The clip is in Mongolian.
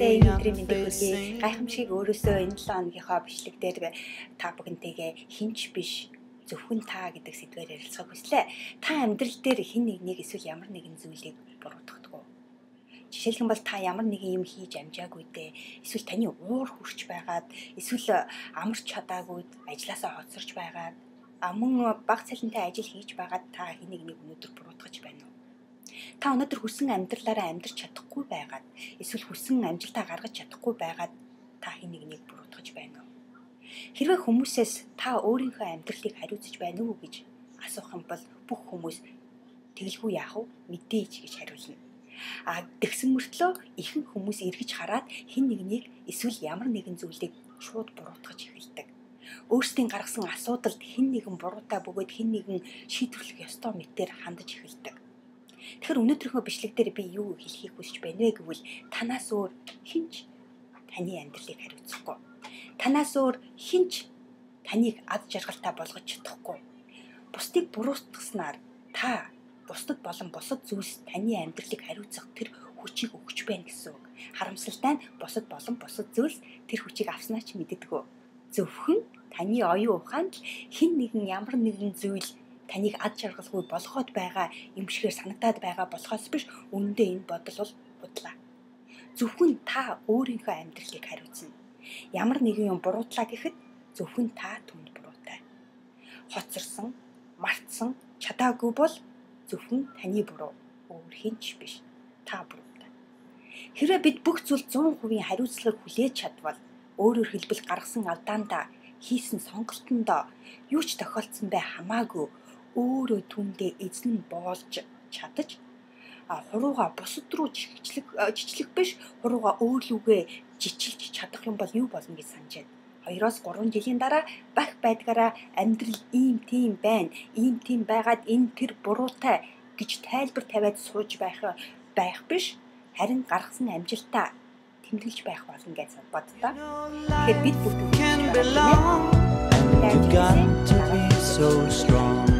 Бүгдээрээ энэ өдрийн мэндийг хүргэе. Гайхамшиг өөрөөсөө энэ 7 хоногийнхоо бичлэг дээр та бүхэнтэйгээ хинч биш зөвхөн та гэдэг сэдвээр ярилцахыг хүслээ. Та амьдрал дээр хэн нэгнийг эсвэл ямар нэгэн зүйлийг буруутгадаг уу? Жишээлбэл бол та ямар нэгэн юм хийж амжаагүй дээ. Эсвэл таны уур хүрч байгаад, эсвэл амарч чадаагүй, ажилласаа хоцорч байгаад, мөн бага цалинтай ажил хийж байгаад та хэн нэгнийг өнөөдөр буруутгаж байна уу? Та өнөөдөр хүссэн амьдралаараа амьдрч чадахгүй байгаад, эсвэл хүссэн амжилтаа гаргаж чадахгүй байгаад та хэн нэгнийг буруутгаж байна уу? Хэрвээ хүмүүсээс та өөрийнхөө амьдралыг хариуцж байна уу гэж асуух юм бол бүх хүмүүс тэгэлгүй яах вэ? Мэдээж гэж хариулна. Тэгсэн мөртлөө ихэнх хүмүүс эргэж хараад хэн нэгнийг эсвэл ямар нэгэн зүйлийг шууд буруутгаж эхэлдэг. Өөрсдийн гаргасан асуудалд хэн нэгэн буруутай бөгөөд хэн нэгэн шийдвэрлэх ёстой мэтээр хандаж эхэлдэг. Тэгэхээр өнөөдрийнхөө бичлэг дээр би юу хэлхийг хүсэж байна вэ гэвэл танаас өөр хинч таны амьдралыг хариуцахгүй. Танаас өөр хинч таныг ад жаргалтай болгож чадахгүй. Бусдыг буруутгаснаар та бусдад болон бусад зүйлс таны амьдралыг хариуцах тэр хүчийг өгч байна гэсэн үг. Харамсалтай нь бусад болон бусад зүйлс тэр хүчийг авснаа ч мэддэггүй. Зөвхөн таны оюун ухаанд хэн нэгэн ямар нэгэн зүйл таныг ад жаргалгүй болгоод байгаа юм шигээр санагдаад байгаа болохоос биш, үүндээ энэ бодол бол худлаа. Зөвхөн та өөрийнхөө амьдралыг хариуцна. Ямар нэгэн юм буруутлаа гэхэд зөвхөн та түнд буруутай. Хоцорсон, мартсан, чадаагүй бол зөвхөн таны буруу, өөр хинч биш. Та буруутай. Хэрвээ бид бүх зүйл 100% хариуцлагыг хүлээж чадвал, өөрөөр хэлбэл гаргасан алдаандаа, хийсэн сонголтондоо юу ч тохиолдсон бай хамаагүй өөрөө түндээ эзэн нь боолж чадаж, хурууга бусад руу жичлэх биш, хурууга өөрлөгөө жичилж чадах юм бол юу болно гэж санаж байна. 2-3 жилийн дараа бах байдгаараа амьдрал ийм тийм байна, ийм тийм байгаад энэ тэр буруутай гэж тайлбар тавиад сууж байх биш, харин гаргасан амжилтаа тэмдэглэж байх болно гэж боддоо. Тэгэхээр бид бүгд You got to be so strong.